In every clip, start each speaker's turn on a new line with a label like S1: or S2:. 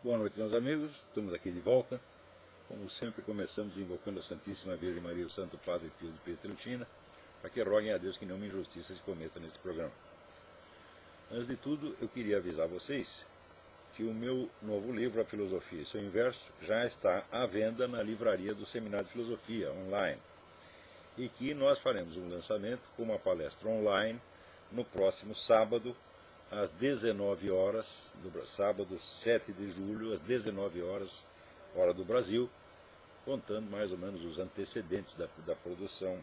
S1: Boa noite, meus amigos. Estamos aqui de volta. Como sempre, começamos invocando a Santíssima Virgem Maria e o Santo Padre Pio de Pietrelcina, para que roguem a Deus que nenhuma injustiça se cometa nesse programa. Antes de tudo, eu queria avisar vocês que o meu novo livro, A Filosofia e seu Inverso, já está à venda na livraria do Seminário de Filosofia, online. E que nós faremos um lançamento com uma palestra online no próximo sábado, às 19 horas, sábado 7 de julho, às 19 horas, hora do Brasil, contando mais ou menos os antecedentes da produção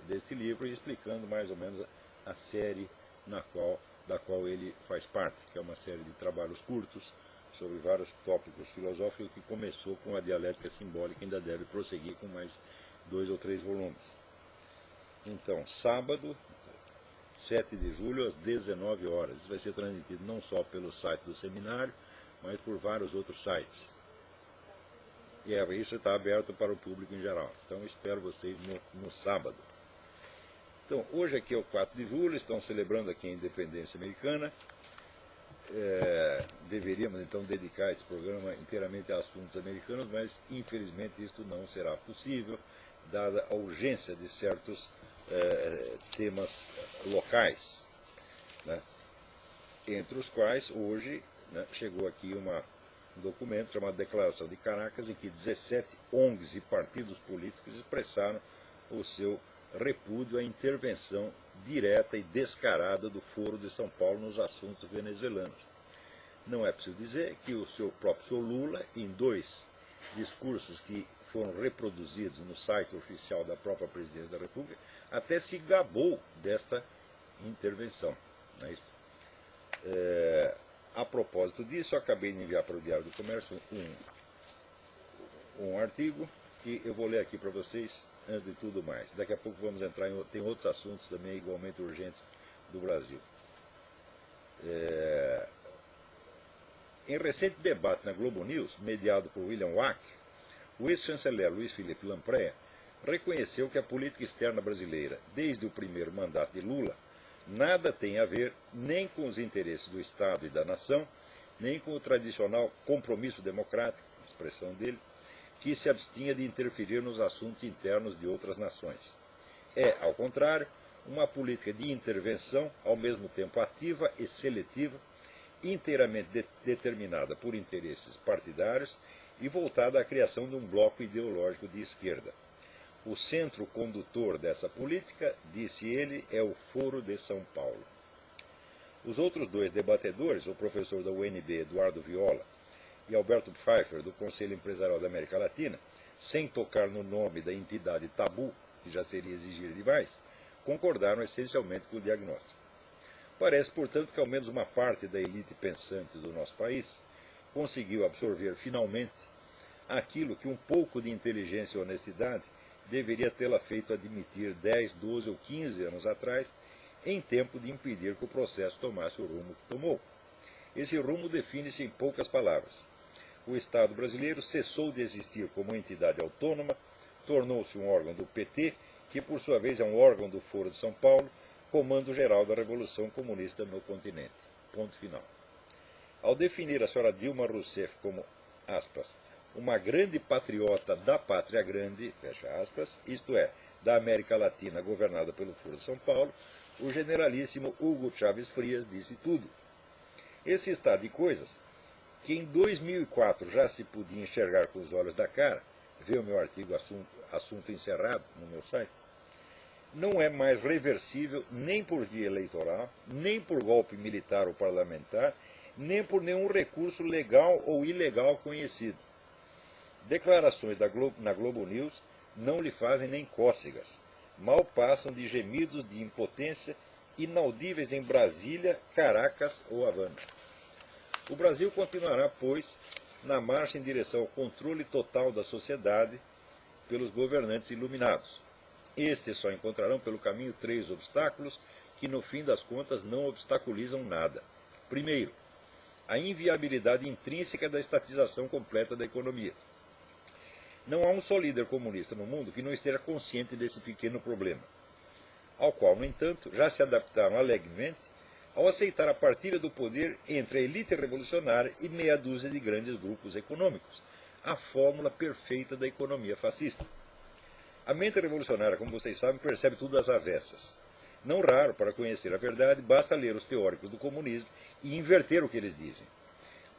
S1: deste livro e explicando mais ou menos a série da qual ele faz parte, que é uma série de trabalhos curtos sobre vários tópicos filosóficos que começou com a dialética simbólica e ainda deve prosseguir com mais 2 ou 3 volumes. Então, sábado, 7 de julho, às 19 horas. Isso vai ser transmitido não só pelo site do seminário, mas por vários outros sites. E isso está aberto para o público em geral. Então, espero vocês no sábado. Então, hoje aqui é o 4 de julho, estão celebrando aqui a independência americana. Deveríamos, então, dedicar esse programa inteiramente a assuntos americanos, mas, infelizmente, isto não será possível, dada a urgência de certos temas locais, né? Entre os quais, hoje, né, chegou aqui um documento chamado Declaração de Caracas, em que 17 ONGs e partidos políticos expressaram o seu repúdio à intervenção direta e descarada do Foro de São Paulo nos assuntos venezuelanos. Não é preciso dizer que o próprio Lula, em 2 discursos que foram reproduzidos no site oficial da própria Presidência da República, até se gabou desta intervenção. Não é isso? A propósito disso, eu acabei de enviar para o Diário do Comércio um artigo que eu vou ler aqui para vocês, antes de tudo mais. Daqui a pouco vamos entrar tem outros assuntos também igualmente urgentes do Brasil. Em recente debate na Globo News, mediado por William Wack, o ex-chanceler Luiz Felipe Lampreia reconheceu que a política externa brasileira, desde o primeiro mandato de Lula, nada tem a ver nem com os interesses do Estado e da nação, nem com o tradicional compromisso democrático, expressão dele, que se abstinha de interferir nos assuntos internos de outras nações. É, ao contrário, uma política de intervenção, ao mesmo tempo ativa e seletiva, inteiramente determinada por interesses partidários e voltada à criação de um bloco ideológico de esquerda. O centro condutor dessa política, disse ele, é o Foro de São Paulo. Os outros 2 debatedores, o professor da UNB, Eduardo Viola, e Alberto Pfeiffer, do Conselho Empresarial da América Latina, sem tocar no nome da entidade tabu, que já seria exigir demais, concordaram essencialmente com o diagnóstico. Parece, portanto, que ao menos uma parte da elite pensante do nosso país conseguiu absorver finalmente aquilo que um pouco de inteligência e honestidade deveria tê-la feito admitir 10, 12 ou 15 anos atrás, em tempo de impedir que o processo tomasse o rumo que tomou. Esse rumo define-se em poucas palavras. O Estado brasileiro cessou de existir como entidade autônoma, tornou-se um órgão do PT, que por sua vez é um órgão do Foro de São Paulo, comando geral da Revolução Comunista no continente. Ponto final. Ao definir a senhora Dilma Rousseff como, aspas, uma grande patriota da pátria grande, fecha aspas, isto é, da América Latina governada pelo Foro de São Paulo, o generalíssimo Hugo Chávez Frias disse tudo. Esse estado de coisas, que em 2004 já se podia enxergar com os olhos da cara, vê o meu artigo assunto encerrado no meu site, não é mais reversível nem por via eleitoral, nem por golpe militar ou parlamentar, nem por nenhum recurso legal ou ilegal conhecido. Declarações na Globo News não lhe fazem nem cócegas, mal passam de gemidos de impotência inaudíveis em Brasília, Caracas ou Havana. O Brasil continuará, pois, na marcha em direção ao controle total da sociedade pelos governantes iluminados. Estes só encontrarão pelo caminho 3 obstáculos que, no fim das contas, não obstaculizam nada. Primeiro, a inviabilidade intrínseca da estatização completa da economia. Não há um só líder comunista no mundo que não esteja consciente desse pequeno problema, ao qual, no entanto, já se adaptaram alegremente ao aceitar a partilha do poder entre a elite revolucionária e meia dúzia de grandes grupos econômicos, a fórmula perfeita da economia fascista. A mente revolucionária, como vocês sabem, percebe tudo às avessas. Não raro, para conhecer a verdade, basta ler os teóricos do comunismo e inverter o que eles dizem.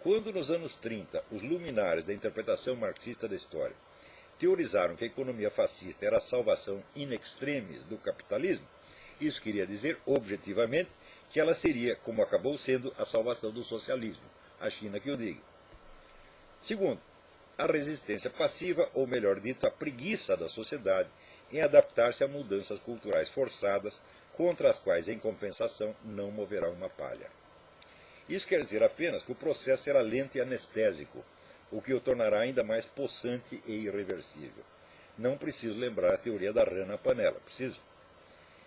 S1: Quando, nos anos 30, os luminares da interpretação marxista da história teorizaram que a economia fascista era a salvação in extremis do capitalismo, isso queria dizer, objetivamente, que ela seria, como acabou sendo, a salvação do socialismo, a China que o diga. Segundo, a resistência passiva, ou melhor dito, a preguiça da sociedade em adaptar-se a mudanças culturais forçadas, contra as quais, em compensação, não moverá uma palha. Isso quer dizer apenas que o processo será lento e anestésico, o que o tornará ainda mais possante e irreversível. Não preciso lembrar a teoria da rã na panela, preciso?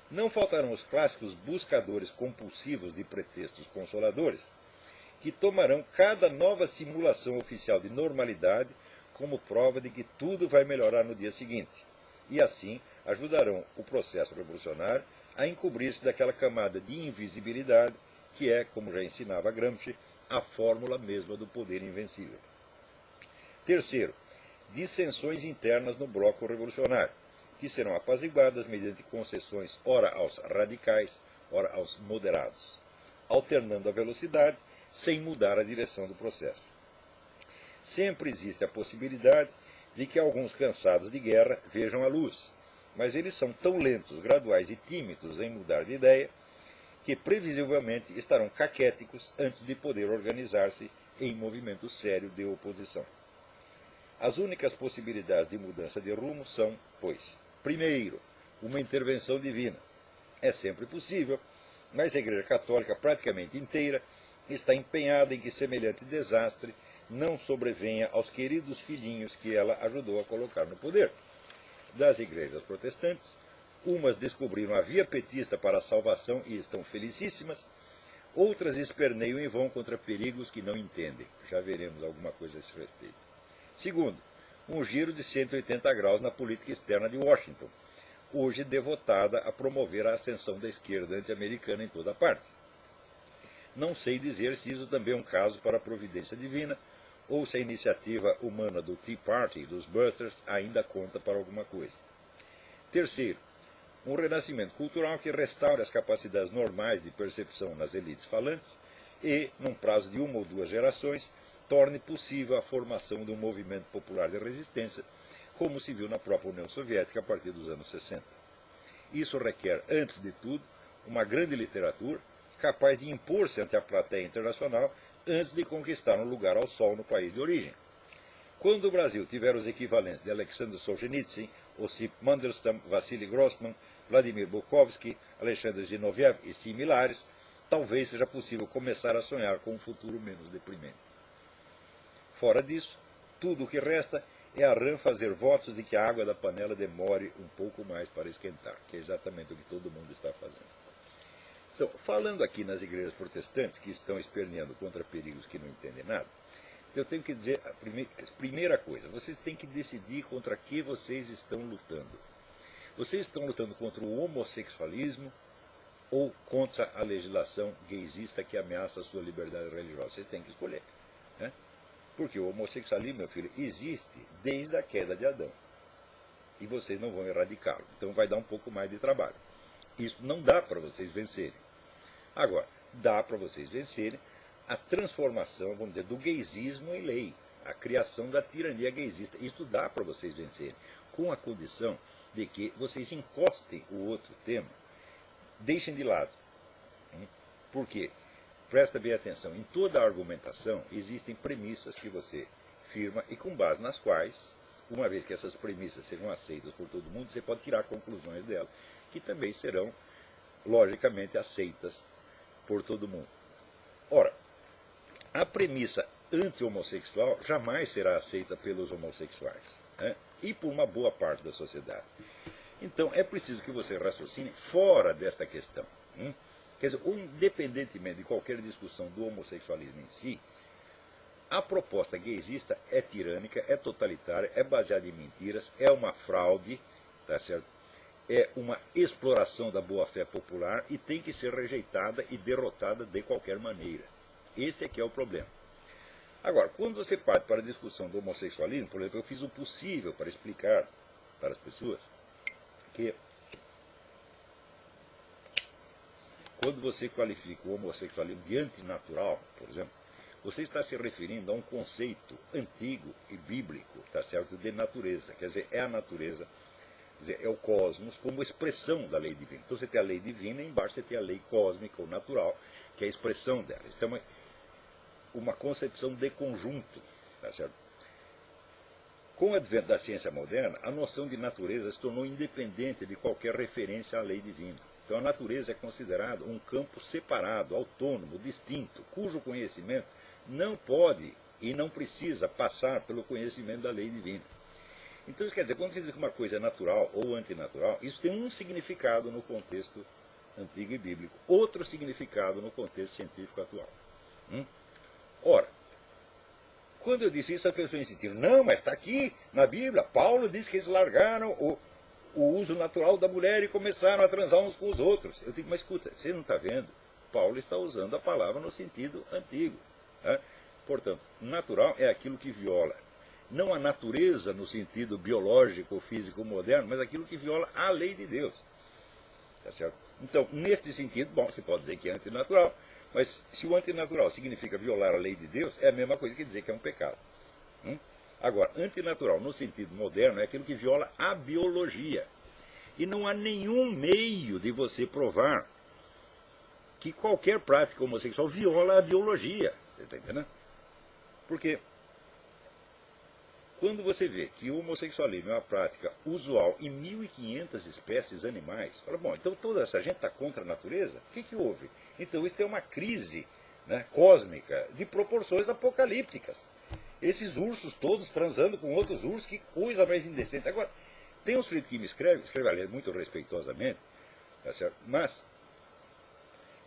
S1: Não faltarão os clássicos buscadores compulsivos de pretextos consoladores, que tomarão cada nova simulação oficial de normalidade como prova de que tudo vai melhorar no dia seguinte, e assim ajudarão o processo revolucionário a encobrir-se daquela camada de invisibilidade que é, como já ensinava Gramsci, a fórmula mesma do poder invencível. Terceiro, dissensões internas no bloco revolucionário, que serão apaziguadas mediante concessões ora aos radicais, ora aos moderados, alternando a velocidade sem mudar a direção do processo. Sempre existe a possibilidade de que alguns cansados de guerra vejam a luz, mas eles são tão lentos, graduais e tímidos em mudar de ideia que previsivelmente estarão caquéticos antes de poder organizar-se em movimento sério de oposição. As únicas possibilidades de mudança de rumo são, pois, primeiro, uma intervenção divina. É sempre possível, mas a Igreja Católica praticamente inteira está empenhada em que semelhante desastre não sobrevenha aos queridos filhinhos que ela ajudou a colocar no poder. Das igrejas protestantes, umas descobriram a via petista para a salvação e estão felicíssimas, outras esperneiam em vão contra perigos que não entendem. Já veremos alguma coisa a esse respeito. Segundo, um giro de 180 graus na política externa de Washington, hoje devotada a promover a ascensão da esquerda anti-americana em toda parte. Não sei dizer se isso também é um caso para a providência divina, ou se a iniciativa humana do Tea Party, dos Birthers, ainda conta para alguma coisa. Terceiro, um renascimento cultural que restaure as capacidades normais de percepção nas elites falantes e, num prazo de 1 ou 2 gerações, torne possível a formação de um movimento popular de resistência, como se viu na própria União Soviética a partir dos anos 60. Isso requer, antes de tudo, uma grande literatura capaz de impor-se ante a plateia internacional antes de conquistar um lugar ao sol no país de origem. Quando o Brasil tiver os equivalentes de Alexander Solzhenitsyn, Osip Mandelstam, Vassili Grossman, Vladimir Bukovsky, Alexander Zinoviev e similares, talvez seja possível começar a sonhar com um futuro menos deprimente. Fora disso, tudo o que resta é a rã fazer votos de que a água da panela demore um pouco mais para esquentar, que é exatamente o que todo mundo está fazendo. Então, falando aqui nas igrejas protestantes, que estão esperneando contra perigos que não entendem nada, eu tenho que dizer a primeira coisa, vocês têm que decidir contra que vocês estão lutando. Vocês estão lutando contra o homossexualismo ou contra a legislação gaysista que ameaça a sua liberdade religiosa? Vocês têm que escolher. Né? Porque o homossexualismo, meu filho, existe desde a queda de Adão. E vocês não vão erradicá-lo. Então vai dar um pouco mais de trabalho. Isso não dá para vocês vencerem. Agora, dá para vocês vencerem a transformação, vamos dizer, do gaysismo em lei, a criação da tirania gaysista. Isso dá para vocês vencerem, com a condição de que vocês encostem o outro tema, deixem de lado. Por quê? Presta bem atenção, em toda a argumentação existem premissas que você firma e com base nas quais, uma vez que essas premissas sejam aceitas por todo mundo, você pode tirar conclusões dela, que também serão, logicamente, aceitas por todo mundo. Ora, a premissa anti-homossexual jamais será aceita pelos homossexuais, né? E por uma boa parte da sociedade. Então, é preciso que você raciocine fora desta questão. Quer dizer, independentemente de qualquer discussão do homossexualismo em si, a proposta gaysista é tirânica, é totalitária, é baseada em mentiras, é uma fraude, tá certo? é uma exploração da boa-fé popular e tem que ser rejeitada e derrotada de qualquer maneira. Esse é que é o problema. Agora, quando você parte para a discussão do homossexualismo, por exemplo, eu fiz o possível para explicar para as pessoas que quando você qualifica o homossexualismo de antinatural, por exemplo, você está se referindo a um conceito antigo e bíblico, tá certo, de natureza. Quer dizer, é a natureza, quer dizer, é o cosmos como expressão da lei divina. Então você tem a lei divina e embaixo você tem a lei cósmica ou natural, que é a expressão dela. Isso é uma concepção de conjunto, tá certo? Com o advento da ciência moderna, a noção de natureza se tornou independente de qualquer referência à lei divina. Então a natureza é considerada um campo separado, autônomo, distinto, cujo conhecimento não pode e não precisa passar pelo conhecimento da lei divina. Então isso quer dizer, quando se diz que uma coisa é natural ou antinatural, isso tem um significado no contexto antigo e bíblico, outro significado no contexto científico atual. Ora, quando eu disse isso, a pessoa insistiu, não, mas está aqui na Bíblia, Paulo diz que eles largaram o uso natural da mulher e começaram a transar uns com os outros. Eu digo, mas escuta, você não está vendo? Paulo está usando a palavra no sentido antigo. Né? Portanto, natural é aquilo que viola, não a natureza no sentido biológico, físico, moderno, mas aquilo que viola a lei de Deus. Tá certo? Então, neste sentido, bom, você pode dizer que é antinatural, mas se o antinatural significa violar a lei de Deus, é a mesma coisa que dizer que é um pecado. Agora, antinatural no sentido moderno é aquilo que viola a biologia. E não há nenhum meio de você provar que qualquer prática homossexual viola a biologia. Você está entendendo? Porque quando você vê que o homossexualismo é uma prática usual em 1.500 espécies animais, fala, bom, então toda essa gente está contra a natureza? O que houve? Então isso é uma crise, né, cósmica de proporções apocalípticas. Esses ursos todos transando com outros ursos, que coisa mais indecente. Agora, tem um sujeito que me escreve ali muito respeitosamente, tá certo? Mas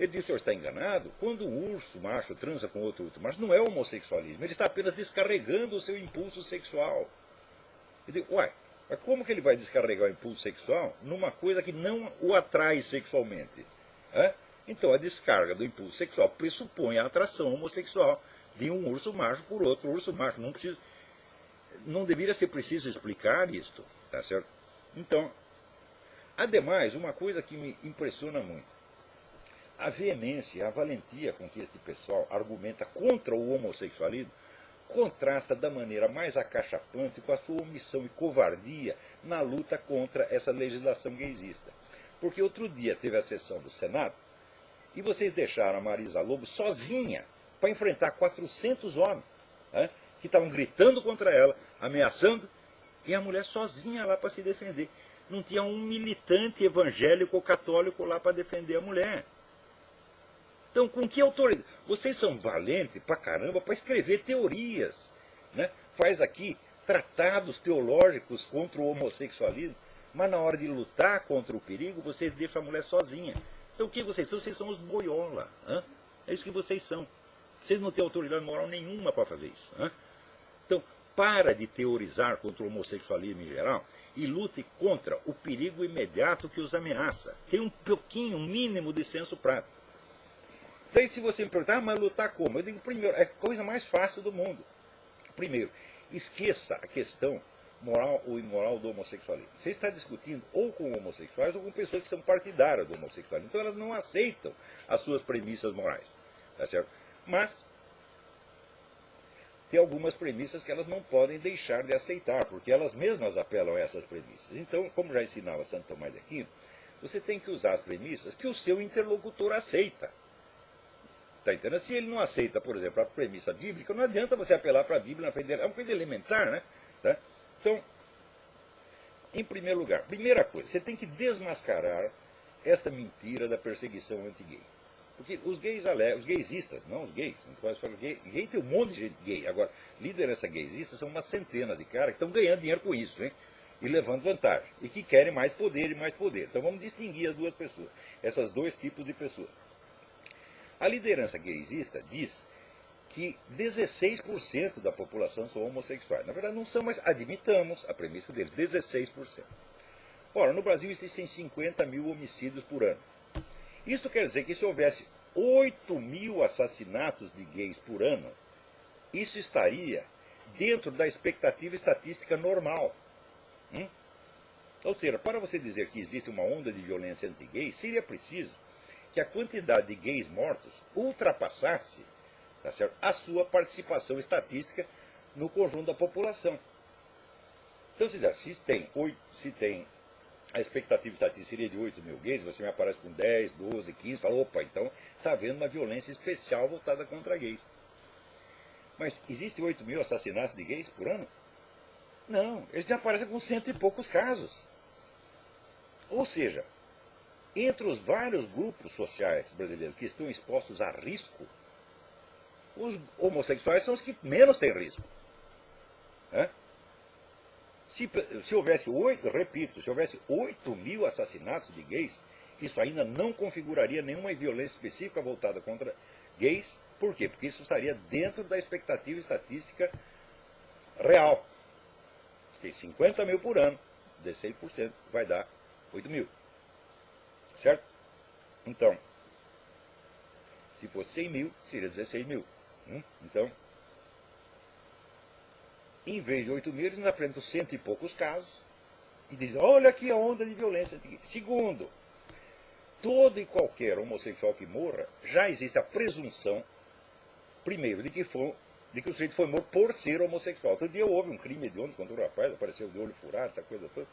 S1: ele diz, o senhor está enganado, quando o urso macho transa com outro urso macho, não é homossexualismo, ele está apenas descarregando o seu impulso sexual. Eu digo, uai, mas como que ele vai descarregar o impulso sexual numa coisa que não o atrai sexualmente? Então a descarga do impulso sexual pressupõe a atração homossexual de um urso macho por outro urso macho. Não deveria ser preciso explicar isto, tá certo? Então, ademais, uma coisa que me impressiona muito, a veemência, a valentia com que este pessoal argumenta contra o homossexualismo contrasta da maneira mais acachapante com a sua omissão e covardia na luta contra essa legislação gaysista. Porque outro dia teve a sessão do Senado e vocês deixaram a Marisa Lobo sozinha para enfrentar 400 homens, né, que estavam gritando contra ela, ameaçando, e a mulher sozinha lá para se defender. Não tinha um militante evangélico ou católico lá para defender a mulher. Então, com que autoridade? Vocês são valentes pra caramba para escrever teorias, né? Faz aqui tratados teológicos contra o homossexualismo, mas na hora de lutar contra o perigo, vocês deixam a mulher sozinha. Então, o que vocês são? Vocês são os boiola. É isso que vocês são. Vocês não têm autoridade moral nenhuma para fazer isso. Então, para de teorizar contra o homossexualismo em geral e lute contra o perigo imediato que os ameaça. Tem um mínimo de senso prático. Daí se você me perguntar, mas lutar como? Eu digo, primeiro, é a coisa mais fácil do mundo. Primeiro, esqueça a questão moral ou imoral do homossexualismo. Você está discutindo ou com homossexuais ou com pessoas que são partidárias do homossexualismo. Então elas não aceitam as suas premissas morais. Tá certo? Mas tem algumas premissas que elas não podem deixar de aceitar, porque elas mesmas apelam a essas premissas. Então, como já ensinava Santo Tomás de Aquino, você tem que usar as premissas que o seu interlocutor aceita. Tá entendendo? Se ele não aceita, por exemplo, a premissa bíblica, não adianta você apelar para a Bíblia na frente dele. É uma coisa elementar, né? Tá? Então, em primeiro lugar, primeira coisa, você tem que desmascarar esta mentira da perseguição anti-gay. Porque os gays alegam, os gaysistas, não os gays, não pode falar gay, gay tem um monte de gente gay. Agora, liderança gaysista são umas centenas de caras que estão ganhando dinheiro com isso, hein? E levando vantagem. E que querem mais poder e mais poder. Então vamos distinguir as duas pessoas, esses dois tipos de pessoas. A liderança gaysista diz que 16% da população são homossexuais. Na verdade não são, mas admitamos a premissa deles, 16%. Ora, no Brasil existem 50 mil homicídios por ano. Isso quer dizer que se houvesse 8 mil assassinatos de gays por ano, isso estaria dentro da expectativa estatística normal. Ou seja, para você dizer que existe uma onda de violência anti-gay, seria preciso que a quantidade de gays mortos ultrapassasse, tá certo, a sua participação estatística no conjunto da população. Então, se tem a expectativa estatística seria de 8 mil gays, você me aparece com 10, 12, 15, fala, opa, então está havendo uma violência especial voltada contra gays. Mas existem 8 mil assassinatos de gays por ano? Não, eles já aparecem com 100 e poucos casos. Ou seja, entre os vários grupos sociais brasileiros que estão expostos a risco, os homossexuais são os que menos têm risco. Se houvesse 8 mil assassinatos de gays, isso ainda não configuraria nenhuma violência específica voltada contra gays. Por quê? Porque isso estaria dentro da expectativa estatística real. Se tem 50 mil por ano, 16% vai dar 8 mil. Certo? Então, se fosse 100 mil, seria 16 mil. Então, em vez de 8 mil, eles nos apresentam 100 e poucos casos e dizem, olha aqui a onda de violência. Segundo, todo e qualquer homossexual que morra, já existe a presunção, primeiro, de que o sujeito foi morto por ser homossexual. Outro dia houve um crime hediondo contra um rapaz, apareceu de olho furado, essa coisa toda.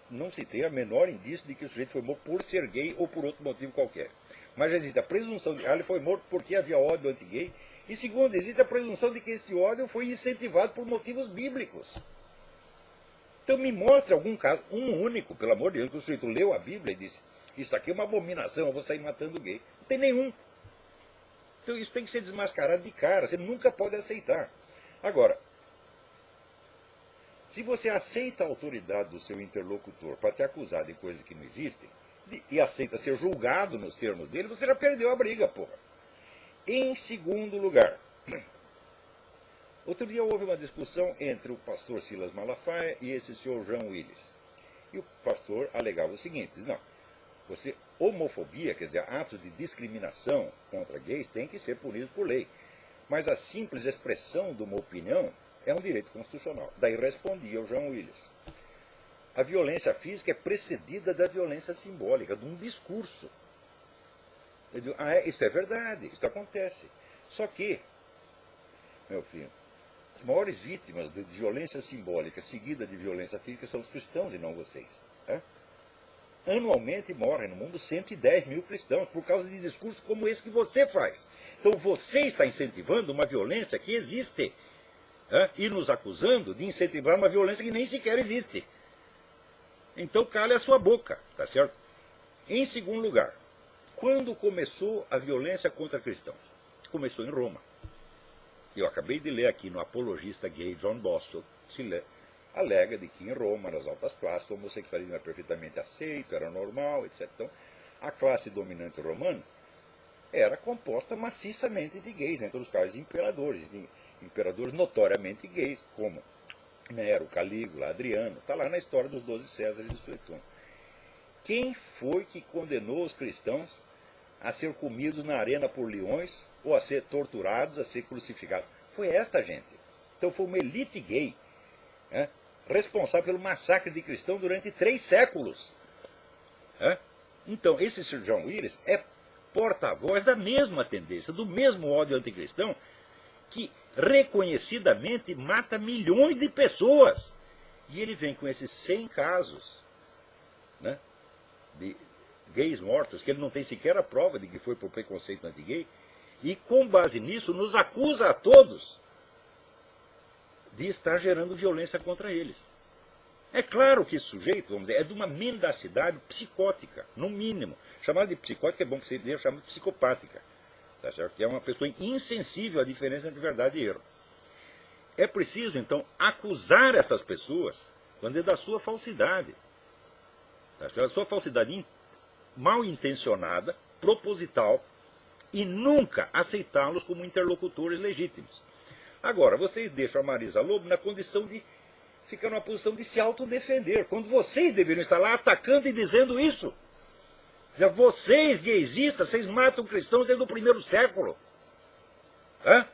S1: Não se tem a menor indício de que o sujeito foi morto por ser gay ou por outro motivo qualquer. Mas já existe a presunção de que ele foi morto porque havia ódio anti-gay. E segundo, existe a presunção de que esse ódio foi incentivado por motivos bíblicos. Então me mostre algum caso, um único, pelo amor de Deus, que o sujeito leu a Bíblia e disse, isso aqui é uma abominação, eu vou sair matando gay. Não tem nenhum. Então isso tem que ser desmascarado de cara, você nunca pode aceitar. Agora, se você aceita a autoridade do seu interlocutor para te acusar de coisas que não existem, e aceita ser julgado nos termos dele, você já perdeu a briga, porra. Em segundo lugar, outro dia houve uma discussão entre o pastor Silas Malafaia e esse senhor João Willis. E o pastor alegava o seguinte, diz, não, homofobia, quer dizer, atos de discriminação contra gays tem que ser punidos por lei. Mas a simples expressão de uma opinião é um direito constitucional. Daí respondia o João Willis. A violência física é precedida da violência simbólica, de um discurso. Eu digo, isso é verdade, isso acontece. Só que, meu filho, as maiores vítimas de violência simbólica seguida de violência física são os cristãos e não vocês. Anualmente morrem no mundo 110 mil cristãos por causa de discursos como esse que você faz. Então você está incentivando uma violência que existe. E nos acusando de incentivar uma violência que nem sequer existe. Então cale a sua boca, tá certo? Em segundo lugar, quando começou a violência contra cristãos? Começou em Roma. Eu acabei de ler aqui no apologista gay John Boston, alega de que em Roma, nas altas classes, o homossexualismo era perfeitamente aceito, era normal, etc. Então, a classe dominante romana era composta maciçamente de gays, entre os quais imperadores notoriamente gays, como Nero, Calígula, Adriano, está lá na história dos 12 Césares de Sueton. Quem foi que condenou os cristãos a ser comidos na arena por leões, ou a ser torturados, a ser crucificados? Foi esta gente. Então foi uma elite gay, responsável pelo massacre de cristãos durante 3 séculos. Então esse Sir John Willis é porta-voz da mesma tendência, do mesmo ódio anticristão, que reconhecidamente mata milhões de pessoas. E ele vem com esses 100 casos de gays mortos, que ele não tem sequer a prova de que foi por preconceito anti-gay, e com base nisso nos acusa a todos de estar gerando violência contra eles. É claro que esse sujeito, vamos dizer, é de uma mendacidade psicótica, no mínimo. Chamar de psicótica é bom, porque você chama de psicopática. Tá certo? Que é uma pessoa insensível à diferença entre verdade e erro. É preciso, então, acusar essas pessoas, vamos dizer, da sua falsidade. Tá certo? Da sua falsidade mal intencionada, proposital, e nunca aceitá-los como interlocutores legítimos. Agora, vocês deixam a Marisa Lobo na condição de fica numa posição de se autodefender, quando vocês deveriam estar lá atacando e dizendo isso. Já vocês, gaysistas, vocês matam cristãos desde o primeiro século. Hã?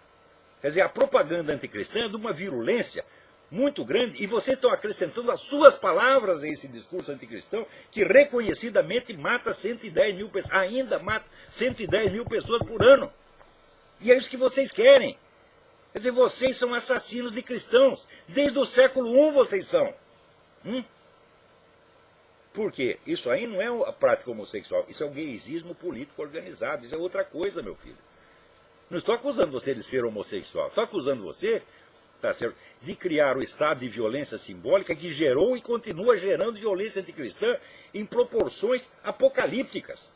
S1: Quer dizer, a propaganda anticristã é de uma virulência muito grande, e vocês estão acrescentando as suas palavras a esse discurso anticristão, que reconhecidamente mata 110 mil pessoas, ainda mata 110 mil pessoas por ano. E é isso que vocês querem. Quer dizer, vocês são assassinos de cristãos. Desde o século I vocês são. Por quê? Isso aí não é a prática homossexual, isso é o gaysismo político organizado, isso é outra coisa, meu filho. Não estou acusando você de ser homossexual, estou acusando você, tá certo, de criar o estado de violência simbólica que gerou e continua gerando violência anticristã em proporções apocalípticas.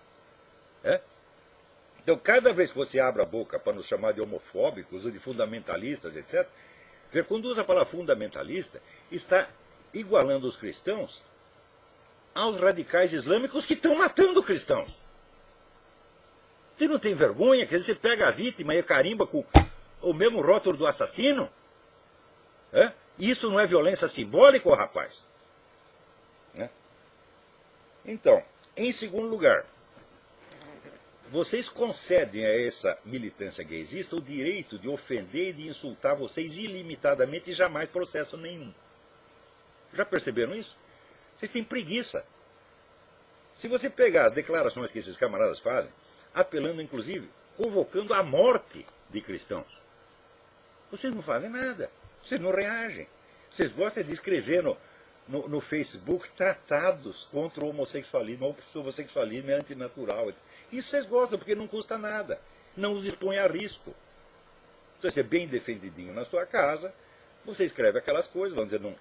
S1: Então, cada vez que você abre a boca para nos chamar de homofóbicos ou de fundamentalistas, etc., quando usa a palavra fundamentalista, está igualando os cristãos aos radicais islâmicos que estão matando cristãos. Você não tem vergonha? Quer dizer, você pega a vítima e carimba com o mesmo rótulo do assassino? Isso não é violência simbólica, rapaz? Então, em segundo lugar, vocês concedem a essa militância gaysista o direito de ofender e de insultar vocês ilimitadamente e jamais processo nenhum. Já perceberam isso? Vocês têm preguiça. Se você pegar as declarações que esses camaradas fazem, apelando inclusive, convocando a morte de cristãos, vocês não fazem nada, vocês não reagem. Vocês gostam de escrever no Facebook tratados contra o homossexualismo, o homossexualismo é antinatural. Isso vocês gostam porque não custa nada, não os expõe a risco. Se você é bem defendidinho na sua casa, você escreve aquelas coisas, vamos dizer, num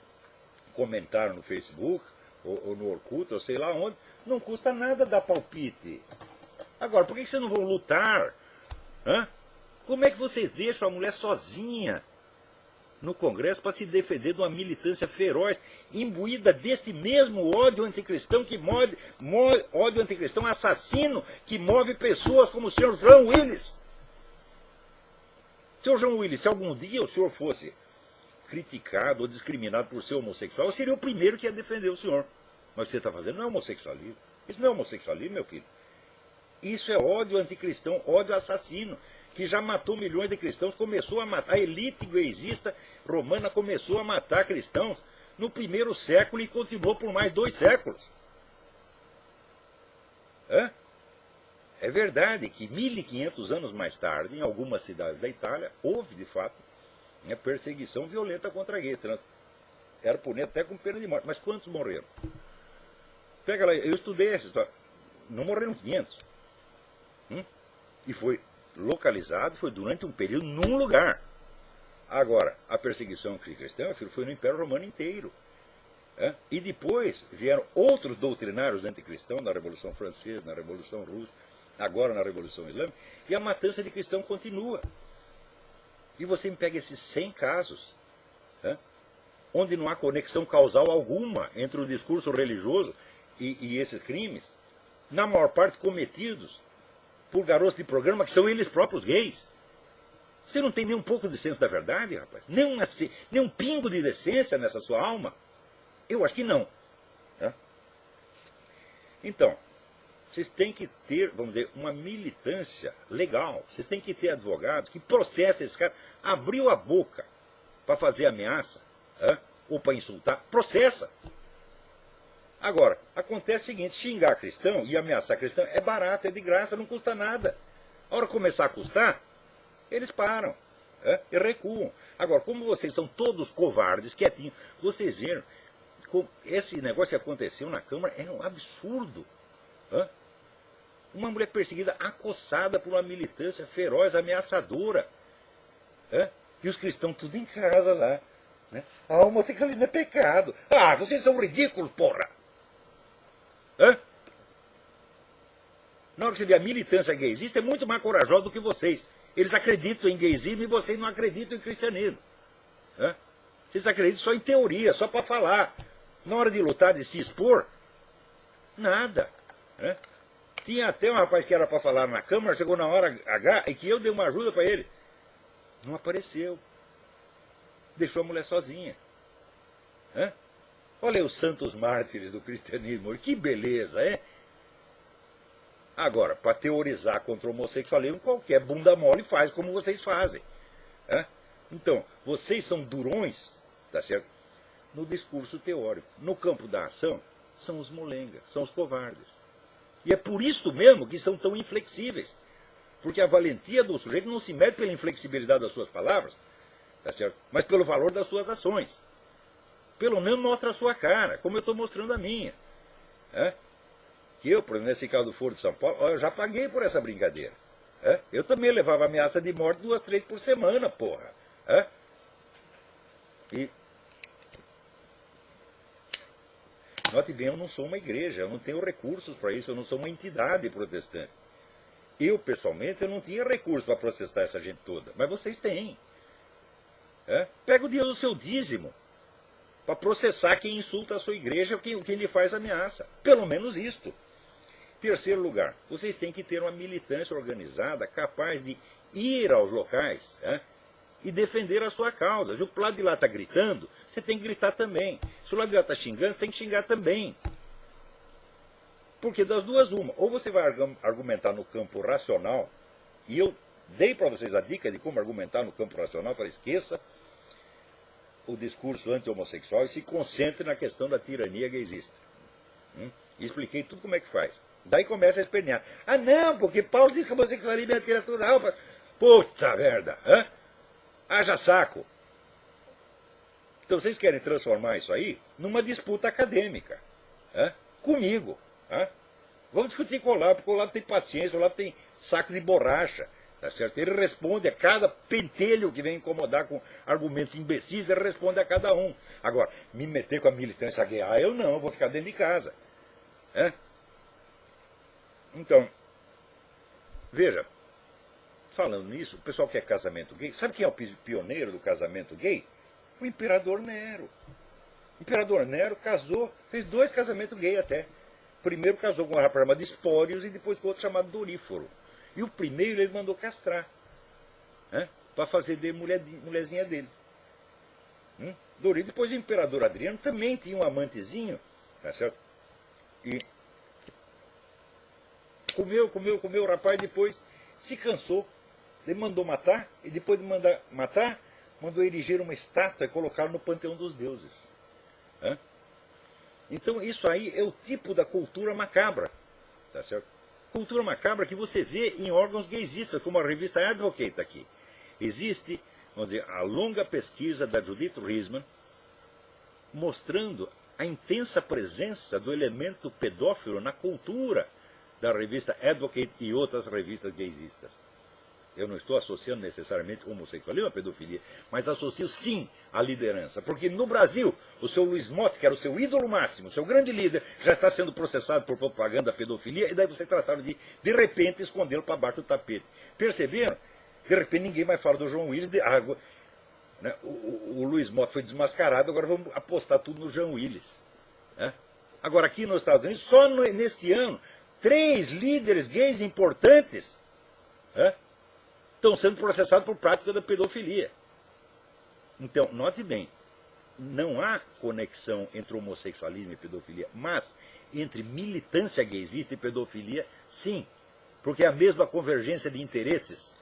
S1: comentário no Facebook, ou no Orkut, ou sei lá onde, não custa nada dar palpite. Agora, por que vocês não vão lutar? Como é que vocês deixam a mulher sozinha no Congresso para se defender de uma militância feroz, imbuída deste mesmo ódio anticristão que move ódio anticristão assassino que move pessoas como o senhor João Willis? Senhor João Willis, se algum dia o senhor fosse criticado ou discriminado por ser homossexual, eu seria o primeiro que ia defender o senhor. Mas o que você está fazendo não é homossexualismo. Isso não é homossexualismo, meu filho. Isso é ódio anticristão, ódio assassino, que já matou milhões de cristãos, começou a matar, a elite gaysista romana começou a matar cristãos no primeiro século e continuou por mais 2 séculos. É verdade que 1500 anos mais tarde, em algumas cidades da Itália, houve de fato perseguição violenta contra gays. Era punido até com pena de morte. Mas quantos morreram? Pega lá, eu estudei essa história. Não morreram 500. E foi localizado, foi durante um período num lugar. Agora, a perseguição cristã, foi no Império Romano inteiro. E depois vieram outros doutrinários anticristãos na Revolução Francesa, na Revolução Russa, agora na Revolução Islâmica, e a matança de cristão continua. E você me pega esses 100 casos, onde não há conexão causal alguma entre o discurso religioso e esses crimes, na maior parte cometidos por garotos de programa que são eles próprios gays. Você não tem nem um pouco de senso da verdade, rapaz? Nem um pingo de decência nessa sua alma? Eu acho que não. Então, vocês têm que ter, vamos dizer, uma militância legal. Vocês têm que ter advogados que processem esse cara. Abriu a boca para fazer ameaça, ou para insultar, processa. Agora, acontece o seguinte, xingar cristão e ameaçar cristão é barato, é de graça, não custa nada. A hora que começar a custar, eles param, e recuam. Agora, como vocês são todos covardes, quietinhos, vocês viram, esse negócio que aconteceu na Câmara é um absurdo. Uma mulher perseguida, acossada por uma militância feroz, ameaçadora. E os cristãos tudo em casa lá. A homossexualismo é pecado. Vocês são ridículos, porra! Na hora que você vê a militância gaysista, é muito mais corajosa do que vocês. Eles acreditam em gaysismo e vocês não acreditam em cristianismo. Vocês acreditam só em teoria, só para falar. Na hora de lutar, de se expor, nada. Tinha até um rapaz que era para falar na Câmara, chegou na hora H e que eu dei uma ajuda para ele. Não apareceu. Deixou a mulher sozinha. Hã? Olha aí os santos mártires do cristianismo, que beleza, é? Agora, para teorizar contra o homossexualismo, qualquer bunda mole faz como vocês fazem. Hã? Então, vocês são durões, tá certo? No discurso teórico. No campo da ação, são os molengas, são os covardes. E é por isso mesmo que são tão inflexíveis. Porque a valentia do sujeito não se mede pela inflexibilidade das suas palavras, tá certo? Mas pelo valor das suas ações. Pelo menos mostra a sua cara, como eu estou mostrando a minha. É? Que eu, por exemplo, nesse caso do Foro de São Paulo, eu já paguei por essa brincadeira. É? Eu também levava ameaça de morte 2, 3 por semana, porra. É? E note bem, eu não sou uma igreja, eu não tenho recursos para isso, eu não sou uma entidade protestante. Eu, pessoalmente, eu não tinha recursos para processar essa gente toda, mas vocês têm. É? Pega o dinheiro do seu dízimo para processar quem insulta a sua igreja, quem lhe faz ameaça. Pelo menos isto. Terceiro lugar, vocês têm que ter uma militância organizada capaz de ir aos locais e defender a sua causa. Se o lado de lá está gritando, você tem que gritar também. Se o lado de lá está xingando, você tem que xingar também. Porque das duas uma, ou você vai argumentar no campo racional, e eu dei para vocês a dica de como argumentar no campo racional, para esqueça o discurso anti-homossexual e se concentre na questão da tirania gaysista. E expliquei tudo como é que faz. Daí começa a espernear. Ah não, porque Paulo diz que a homossexualismo é antinatural. Puta merda! Haja saco! Então vocês querem transformar isso aí numa disputa acadêmica. Comigo. Vamos discutir com o Olavo, porque o Olavo tem paciência, o Olavo tem saco de borracha. Tá certo? Ele responde a cada pentelho que vem incomodar com argumentos imbecis, ele responde a cada um. Agora, me meter com a militância gay, eu não, eu vou ficar dentro de casa. Então, veja, falando nisso, o pessoal quer casamento gay, sabe quem é o pioneiro do casamento gay? O imperador Nero. O imperador Nero casou, fez 2 casamentos gay até. Primeiro casou com um rapaz chamado Espórios e depois com outro chamado Doríforo. E o primeiro ele mandou castrar, para fazer de mulherzinha dele. Doríforo. Depois o imperador Adriano também tinha um amantezinho, tá certo? E comeu, o rapaz depois se cansou. Ele mandou matar, e depois de mandar matar, mandou erigir uma estátua e colocar no panteão dos deuses. Então isso aí é o tipo da cultura macabra, tá certo? Cultura macabra que você vê em órgãos gaysistas, como a revista Advocate aqui. Existe, vamos dizer, a longa pesquisa da Judith Riesman mostrando a intensa presença do elemento pedófilo na cultura da revista Advocate e outras revistas gaysistas. Eu não estou associando necessariamente homossexualismo à pedofilia, mas associo sim à liderança. Porque no Brasil, o seu Luiz Motti, que era o seu ídolo máximo, o seu grande líder, já está sendo processado por propaganda da pedofilia, e daí vocês trataram de repente, escondê-lo para baixo do tapete. Perceberam? De repente ninguém mais fala do João Willis. O Luiz Motti foi desmascarado, agora vamos apostar tudo no João Willis. Agora aqui nos Estados Unidos, só neste ano, 3 líderes gays importantes estão sendo processados por prática da pedofilia. Então, note bem, não há conexão entre homossexualismo e pedofilia, mas entre militância gaysista e pedofilia, sim, porque é a mesma convergência de interesses.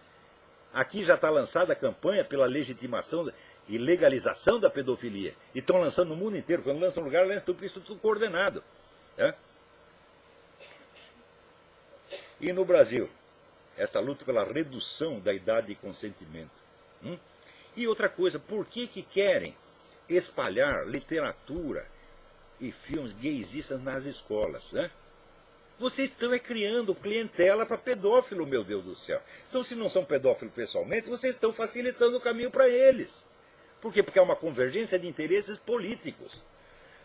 S1: Aqui já está lançada a campanha pela legitimação e legalização da pedofilia, e estão lançando no mundo inteiro. Quando lançam um lugar, lançam isso tudo coordenado. E no Brasil? Essa luta pela redução da idade de consentimento. E outra coisa, por que querem espalhar literatura e filmes gaysistas nas escolas? Vocês estão criando clientela para pedófilo, meu Deus do céu. Então, se não são pedófilos pessoalmente, vocês estão facilitando o caminho para eles. Por quê? Porque é uma convergência de interesses políticos.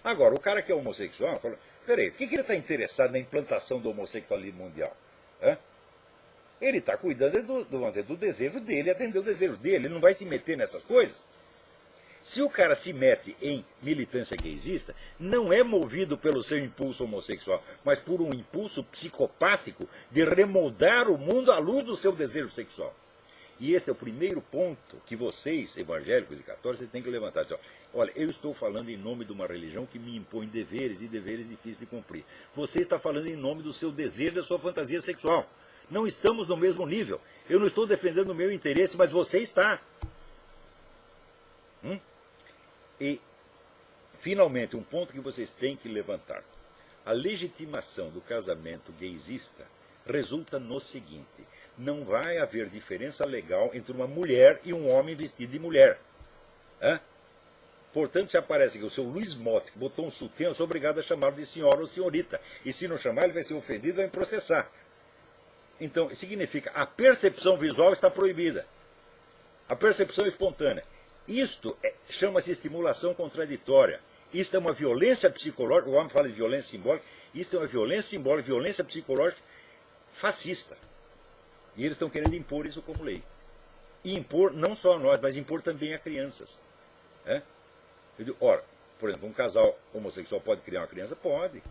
S1: Agora, o cara que é homossexual fala, peraí, por que ele está interessado na implantação do homossexualismo mundial? Ele está cuidando do desejo dele, atender o desejo dele, ele não vai se meter nessas coisas. Se o cara se mete em militância gaysista, não é movido pelo seu impulso homossexual, mas por um impulso psicopático de remoldar o mundo à luz do seu desejo sexual. E esse é o primeiro ponto que vocês, evangélicos e católicos, têm que levantar. Olha, eu estou falando em nome de uma religião que me impõe deveres e deveres difíceis de cumprir. Você está falando em nome do seu desejo, da sua fantasia sexual. Não estamos no mesmo nível. Eu não estou defendendo o meu interesse, mas você está. E, finalmente, um ponto que vocês têm que levantar. A legitimação do casamento gaysista resulta no seguinte: não vai haver diferença legal entre uma mulher e um homem vestido de mulher. Portanto, se aparece que o seu Luiz Motti, que botou um sutiã, eu sou obrigado a chamá-lo de senhora ou senhorita. E se não chamar, ele vai ser ofendido e vai me processar. Então, significa a percepção visual está proibida. A percepção espontânea. Isto chama-se estimulação contraditória. Isto é uma violência psicológica, o homem fala de violência simbólica, isto é uma violência simbólica, violência psicológica fascista. E eles estão querendo impor isso como lei. E impor não só a nós, mas impor também a crianças. Eu digo, ora, por exemplo, um casal homossexual pode criar uma criança? Pode.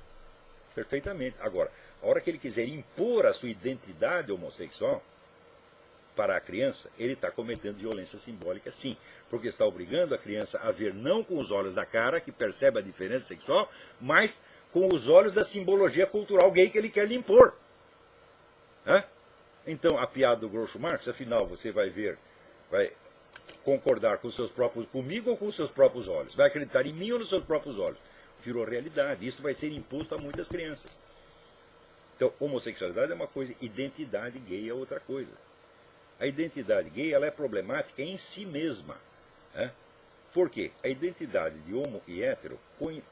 S1: Perfeitamente. Agora, a hora que ele quiser impor a sua identidade homossexual para a criança, ele está cometendo violência simbólica, sim. Porque está obrigando a criança a ver não com os olhos da cara, que percebe a diferença sexual, mas com os olhos da simbologia cultural gay que ele quer lhe impor. Então, a piada do Groucho Marx, afinal, você vai ver, vai concordar com seus próprios, comigo ou com os seus próprios olhos? Vai acreditar em mim ou nos seus próprios olhos? Virou realidade. Isso vai ser imposto a muitas crianças. Então, homossexualidade é uma coisa, identidade gay é outra coisa. A identidade gay ela é problemática em si mesma. Por quê? A identidade de homo e hétero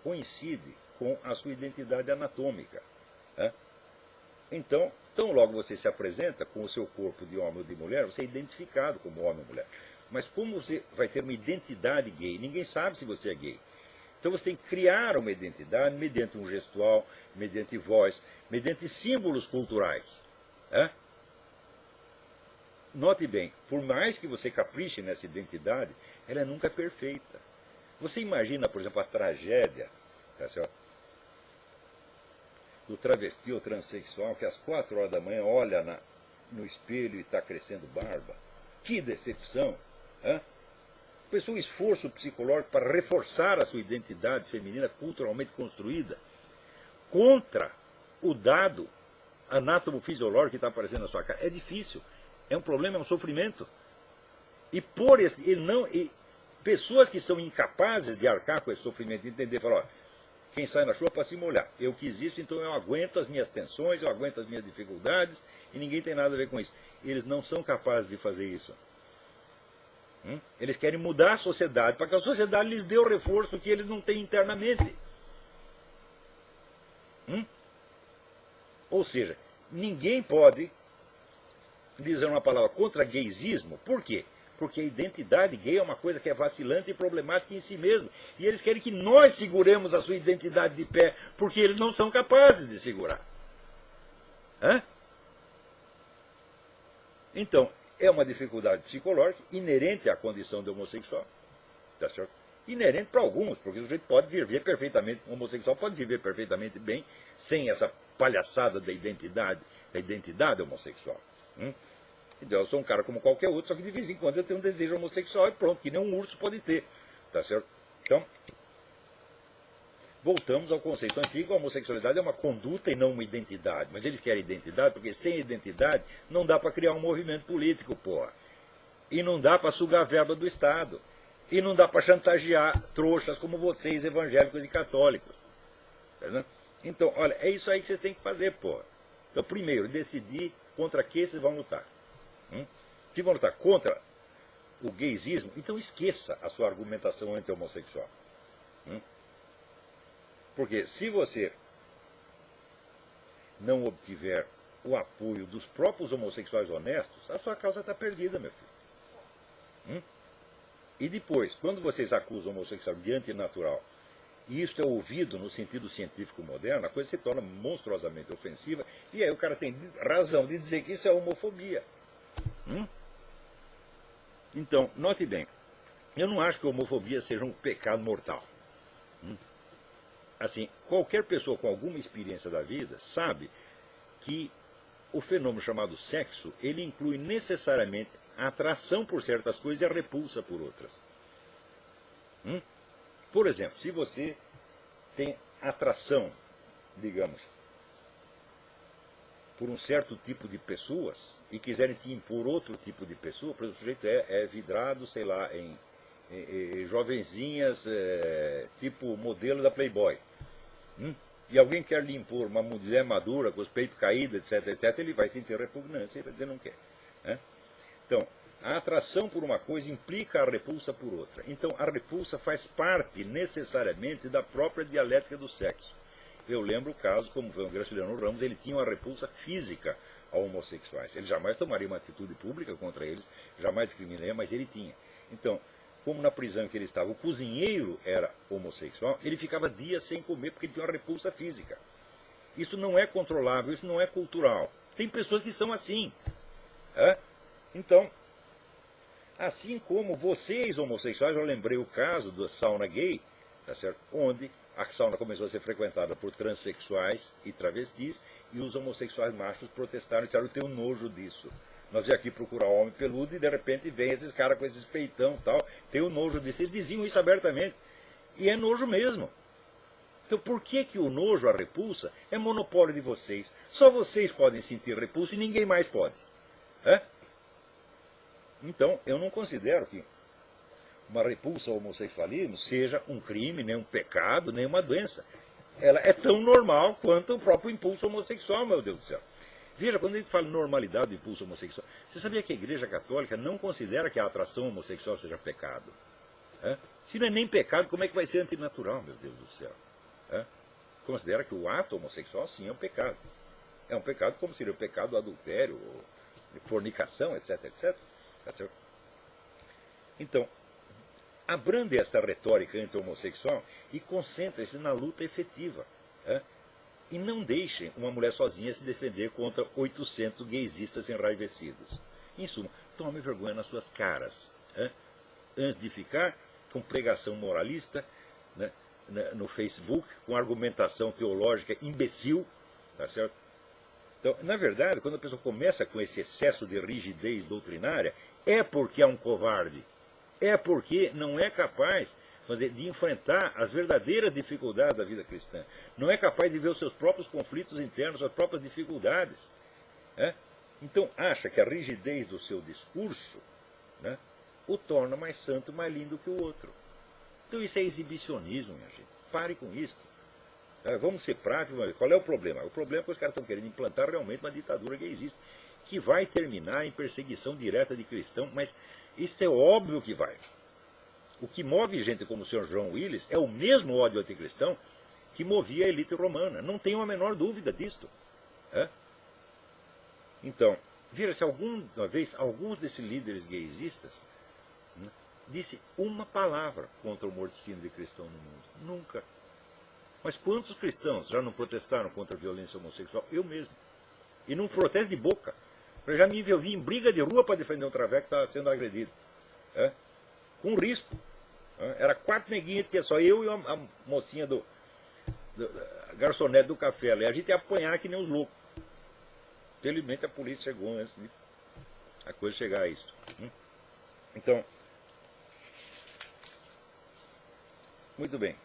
S1: coincide com a sua identidade anatômica. Então, tão logo você se apresenta com o seu corpo de homem ou de mulher, você é identificado como homem ou mulher. Mas como você vai ter uma identidade gay? Ninguém sabe se você é gay. Então você tem que criar uma identidade mediante um gestual, mediante voz, mediante símbolos culturais. Note bem, por mais que você capriche nessa identidade, ela é nunca perfeita. Você imagina, por exemplo, a tragédia do travesti ou transexual que às 4 horas da manhã olha no espelho e está crescendo barba? Que decepção! Foi um esforço psicológico para reforçar a sua identidade feminina culturalmente construída contra o dado anatomofisiológico que está aparecendo na sua cara. É difícil, é um problema, é um sofrimento. E pessoas que são incapazes de arcar com esse sofrimento, de entender, falar, quem sai na chuva para se molhar. Eu quis isso, então eu aguento as minhas tensões, eu aguento as minhas dificuldades, e ninguém tem nada a ver com isso. Eles não são capazes de fazer isso. Eles querem mudar a sociedade, para que a sociedade lhes dê o reforço que eles não têm internamente. Ou seja, ninguém pode dizer uma palavra contra gaysismo. Por quê? Porque a identidade gay é uma coisa que é vacilante e problemática em si mesmo. E eles querem que nós seguremos a sua identidade de pé, porque eles não são capazes de segurar. Então, é uma dificuldade psicológica inerente à condição de homossexual. Tá certo? Inerente para alguns, porque o sujeito pode viver perfeitamente, o homossexual pode viver perfeitamente bem sem essa palhaçada da identidade homossexual. Então, eu sou um cara como qualquer outro, só que de vez em quando eu tenho um desejo homossexual e pronto, que nem um urso pode ter. Tá certo? Então, voltamos ao conceito antigo, a homossexualidade é uma conduta e não uma identidade. Mas eles querem identidade, porque sem identidade não dá para criar um movimento político, porra. E não dá para sugar a verba do Estado. E não dá para chantagear trouxas como vocês, evangélicos e católicos. Tá, então, olha, é isso aí que vocês têm que fazer, porra. Então, primeiro, decidir contra que vocês vão lutar. Se vão lutar contra o gaysismo, então esqueça a sua argumentação anti-homossexual. Porque se você não obtiver o apoio dos próprios homossexuais honestos, a sua causa está perdida, meu filho. E depois, quando vocês acusam o homossexual de antinatural, e isso é ouvido no sentido científico moderno, a coisa se torna monstruosamente ofensiva, e aí o cara tem razão de dizer que isso é homofobia. Então, note bem, eu não acho que a homofobia seja um pecado mortal. Assim, qualquer pessoa com alguma experiência da vida sabe que o fenômeno chamado sexo, ele inclui necessariamente a atração por certas coisas e a repulsa por outras. Por exemplo, se você tem atração, digamos, por um certo tipo de pessoas e quiserem te impor outro tipo de pessoa, por exemplo, o sujeito é vidrado, sei lá, em jovenzinhas, tipo modelo da Playboy. E alguém quer lhe impor uma mulher madura, com os peitos caídos, etc, etc, ele vai sentir repugnância, ele vai dizer não quer. Né? Então, a atração por uma coisa implica a repulsa por outra. Então, a repulsa faz parte, necessariamente, da própria dialética do sexo. Eu lembro o caso, como foi o Graciliano Ramos, ele tinha uma repulsa física a homossexuais. Ele jamais tomaria uma atitude pública contra eles, jamais discriminaria, mas ele tinha. Então, como na prisão em que ele estava, o cozinheiro era homossexual, ele ficava dias sem comer porque ele tinha uma repulsa física. Isso não é controlável, isso não é cultural. Tem pessoas que são assim. Então, assim como vocês homossexuais, eu lembrei o caso da sauna gay, tá certo? Onde a sauna começou a ser frequentada por transexuais e travestis, e os homossexuais machos protestaram e disseram, eu tenho nojo disso. Nós viemos aqui procurar homem peludo e de repente vem esses caras com esses peitão e tal, tenho nojo disso. Eles diziam isso abertamente. E é nojo mesmo. Então por que o nojo, a repulsa, é monopólio de vocês? Só vocês podem sentir repulsa e ninguém mais pode. Então, eu não considero que uma repulsa ao homossexualismo seja um crime, nem um pecado, nem uma doença. Ela é tão normal quanto o próprio impulso homossexual, meu Deus do céu. Veja, quando a gente fala normalidade do impulso homossexual, você sabia que a Igreja Católica não considera que a atração homossexual seja pecado? Se não é nem pecado, como é que vai ser antinatural, meu Deus do céu? Considera que o ato homossexual, sim, é um pecado. É um pecado como seria o pecado do adultério, fornicação, etc, etc. Tá certo? Então, abrande esta retórica anti-homossexual e concentre-se na luta efetiva. E não deixem uma mulher sozinha se defender contra 800 gaysistas enraivecidos. Em suma, tome vergonha nas suas caras. Antes de ficar com pregação moralista, né, no Facebook, com argumentação teológica imbecil. Tá certo? Então, na verdade, quando a pessoa começa com esse excesso de rigidez doutrinária, é porque é um covarde. É porque não é capaz de enfrentar as verdadeiras dificuldades da vida cristã. Não é capaz de ver os seus próprios conflitos internos, suas próprias dificuldades. Então acha que a rigidez do seu discurso, né, o torna mais santo, mais lindo que o outro. Então isso é exibicionismo, minha gente. Pare com isso. Vamos ser práticos. Qual é o problema? O problema é que os caras estão querendo implantar realmente uma ditadura gaysista, que vai terminar em perseguição direta de cristão, mas isso é óbvio que vai. O que move gente como o Sr. João Willis é o mesmo ódio anticristão que movia a elite romana. Não tenho a menor dúvida disto. Então, veja se alguma vez alguns desses líderes gaysistas, né, disse uma palavra contra o morticínio de cristão no mundo. Nunca. Mas quantos cristãos já não protestaram contra a violência homossexual? Eu mesmo. E num protesto de boca. Eu já me envolvi em briga de rua para defender um traveco que estava sendo agredido. Com risco. Era 4 neguinhos, tinha só eu e a mocinha a garçonete do café. E a gente ia apanhar que nem os loucos. Felizmente a polícia chegou antes de a coisa chegar a isso. Então, muito bem.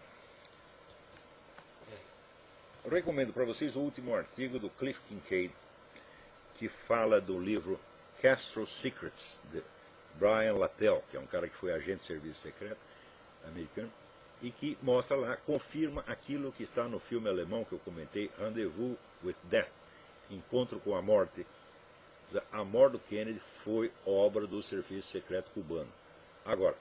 S1: Eu recomendo para vocês o último artigo do Cliff Kincaid, que fala do livro Castro Secrets, de Brian Latell, que é um cara que foi agente de serviço secreto americano, e que mostra lá, confirma aquilo que está no filme alemão que eu comentei, Rendezvous with Death, Encontro com a Morte. A morte do Kennedy foi obra do serviço secreto cubano. Agora,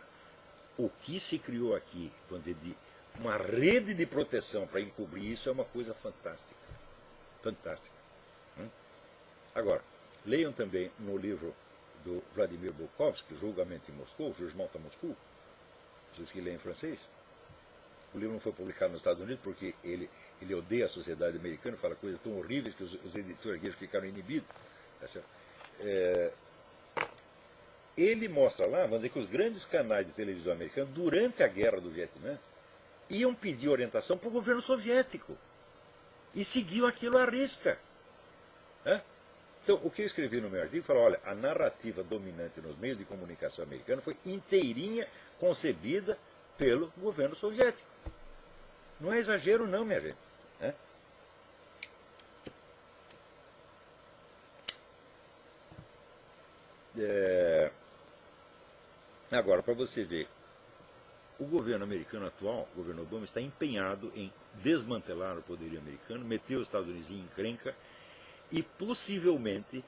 S1: o que se criou aqui, vamos dizer, de uma rede de proteção para encobrir isso é uma coisa fantástica. Fantástica. Agora, leiam também no livro do Vladimir Bukovsky, Julgamento em Moscou, Jugement à Moscou, vocês que leem em francês. O livro não foi publicado nos Estados Unidos porque ele odeia a sociedade americana, fala coisas tão horríveis que os editores ficaram inibidos. Tá certo? Ele mostra lá, vamos dizer, que os grandes canais de televisão americanos, durante a guerra do Vietnã, iam pedir orientação para o governo soviético. E seguiam aquilo à risca. Então, o que eu escrevi no meu artigo, falou, olha, a narrativa dominante nos meios de comunicação americanos foi inteirinha concebida pelo governo soviético. Não é exagero não, minha gente. Né? Agora, para você ver, o governo americano atual, o governo Obama, está empenhado em desmantelar o poderio americano, meter os Estados Unidos em encrenca e possivelmente,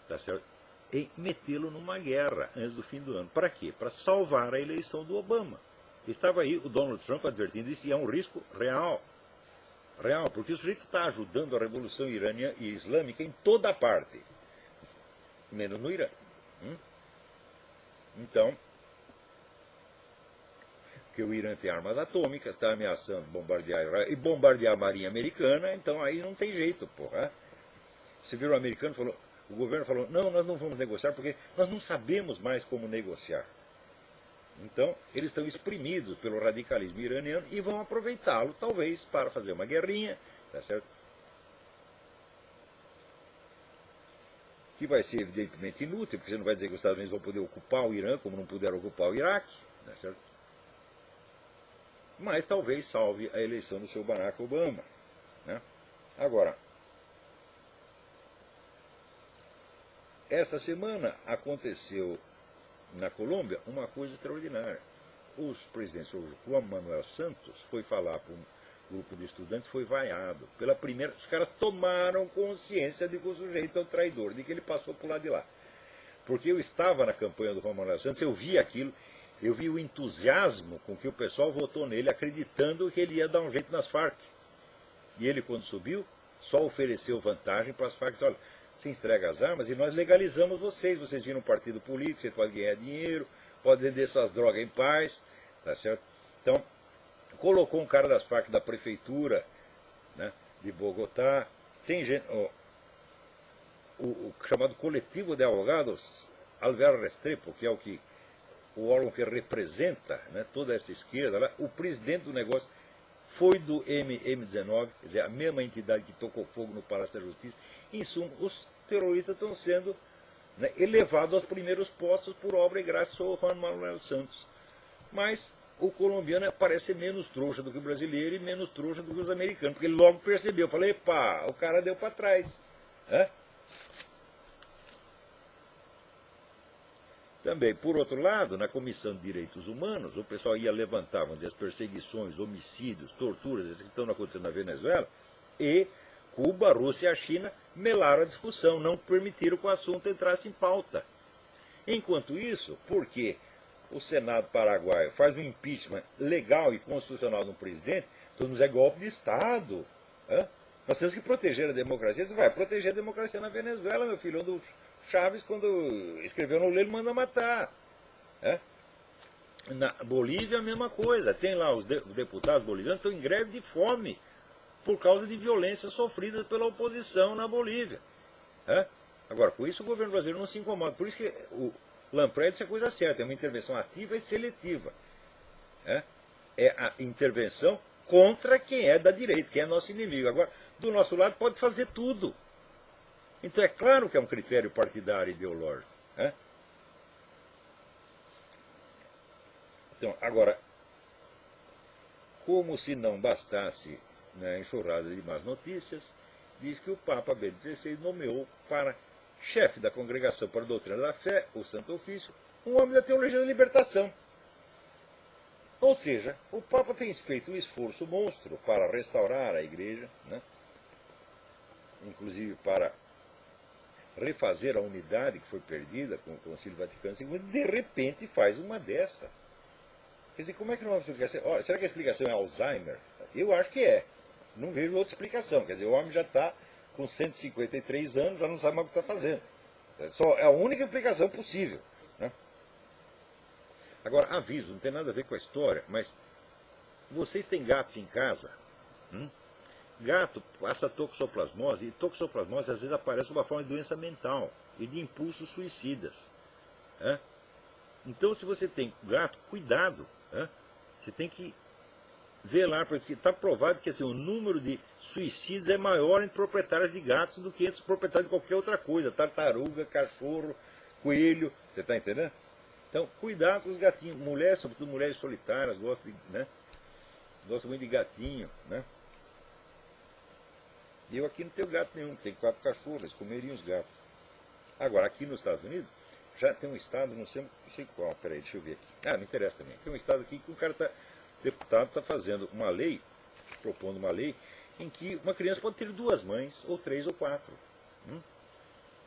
S1: tá certo, em metê-lo numa guerra antes do fim do ano. Para quê? Para salvar a eleição do Obama. Estava aí o Donald Trump advertindo isso, e é um risco real. Real, porque o sujeito está ajudando a revolução iraniana e islâmica em toda a parte, menos no Irã. Então, porque o Irã tem armas atômicas, está ameaçando bombardear Israel e bombardear a marinha americana, então aí não tem jeito, porra. Você viu, o americano falou, o governo falou, não, nós não vamos negociar porque nós não sabemos mais como negociar. Então, eles estão exprimidos pelo radicalismo iraniano e vão aproveitá-lo, talvez, para fazer uma guerrinha, tá certo? Que vai ser evidentemente inútil, porque você não vai dizer que os Estados Unidos vão poder ocupar o Irã como não puderam ocupar o Iraque, tá certo? Mas talvez salve a eleição do seu Barack Obama. Né? Agora, essa semana aconteceu na Colômbia uma coisa extraordinária. Os presidentes, o Juan Manuel Santos foi falar para um grupo de estudantes, foi vaiado. Pela primeira, os caras tomaram consciência de que o sujeito é o traidor, de que ele passou por lá de lá. Porque eu estava na campanha do Juan Manuel Santos, eu vi aquilo, eu vi o entusiasmo com que o pessoal votou nele, acreditando que ele ia dar um jeito nas Farc. E ele, quando subiu, só ofereceu vantagem para as Farc. Disse, olha, você entrega as armas e nós legalizamos vocês. Vocês viram um partido político, você pode ganhar dinheiro, pode vender suas drogas em paz, tá certo? Então, colocou um cara das Farc da prefeitura, né, de Bogotá. Tem gente, o chamado Coletivo de Advogados Alvear Restrepo, que é o órgão que representa, né, toda essa esquerda, lá, o presidente do negócio foi do M19, quer dizer, a mesma entidade que tocou fogo no Palácio da Justiça. Em suma, os terroristas estão sendo, né, elevados aos primeiros postos por obra e graça ao Juan Manuel Santos. Mas o colombiano parece ser menos trouxa do que o brasileiro e menos trouxa do que os americanos, porque ele logo percebeu, falei, epa, o cara deu para trás. Também, por outro lado, na Comissão de Direitos Humanos, o pessoal ia levantar, vamos dizer, as perseguições, homicídios, torturas que estão acontecendo na Venezuela, e Cuba, a Rússia e a China melaram a discussão, não permitiram que o assunto entrasse em pauta. Enquanto isso, porque o Senado paraguaio faz um impeachment legal e constitucional de um presidente, todo mundo é golpe de Estado. Nós temos que proteger a democracia. Você vai proteger a democracia na Venezuela, meu filho, onde o Chávez, quando escreveu no livro, manda matar. Na Bolívia, a mesma coisa. Tem lá os deputados bolivianos que estão em greve de fome por causa de violência sofrida pela oposição na Bolívia. Agora, com isso o governo brasileiro não se incomoda. Por isso que o Lampré disse a coisa certa, é uma intervenção ativa e seletiva. É a intervenção contra quem é da direita, quem é nosso inimigo. Agora, do nosso lado, pode fazer tudo. Então é claro que é um critério partidário ideológico. Então, agora, como se não bastasse, né, a enxurrada de más notícias, diz que o Papa Bento XVI nomeou para chefe da Congregação para a Doutrina da Fé, o Santo Ofício, um homem da teologia da libertação. Ou seja, o Papa tem feito um esforço monstro para restaurar a Igreja, né, inclusive para refazer a unidade que foi perdida com o Concílio Vaticano II, de repente faz uma dessa. Quer dizer, como é que não vamos explicar? Será que a explicação é Alzheimer? Eu acho que é. Não vejo outra explicação. Quer dizer, o homem já está com 153 anos, já não sabe mais o que está fazendo. É a única explicação possível. Né? Agora, aviso, não tem nada a ver com a história, mas vocês têm gatos em casa? Gato passa toxoplasmose, e toxoplasmose às vezes aparece uma forma de doença mental e de impulsos suicidas. Então, se você tem gato, cuidado. Você tem que velar, porque está provado que assim, o número de suicídios é maior entre proprietários de gatos do que entre os proprietários de qualquer outra coisa. Tartaruga, cachorro, coelho, você está entendendo? Então, cuidado com os gatinhos. Mulheres, sobretudo mulheres solitárias, gostam muito de gatinho, né? Eu aqui não tenho gato nenhum, tenho 4 cachorros, eles comeriam os gatos. Agora, aqui nos Estados Unidos, já tem um estado, não sei qual, peraí, deixa eu ver aqui. Ah, não interessa também. Tem um estado aqui que deputado está fazendo uma lei, propondo uma lei, em que uma criança pode ter 2 mães, ou 3 ou 4.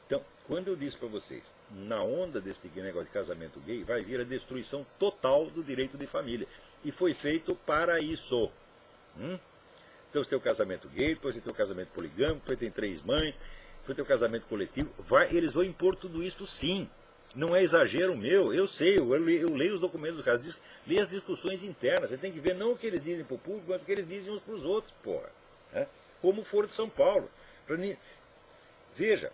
S1: Então, quando eu disse para vocês, na onda desse negócio de casamento gay, vai vir a destruição total do direito de família. E foi feito para isso. Então você tem o casamento gay, depois você tem o casamento poligâmico, depois tem 3 mães, depois tem o casamento coletivo. Eles vão impor tudo isso sim. Não é exagero meu, eu sei, eu leio os documentos do caso, leio as discussões internas. Você tem que ver não o que eles dizem para o público, mas o que eles dizem uns para os outros, porra. Como o Foro de São Paulo. Veja,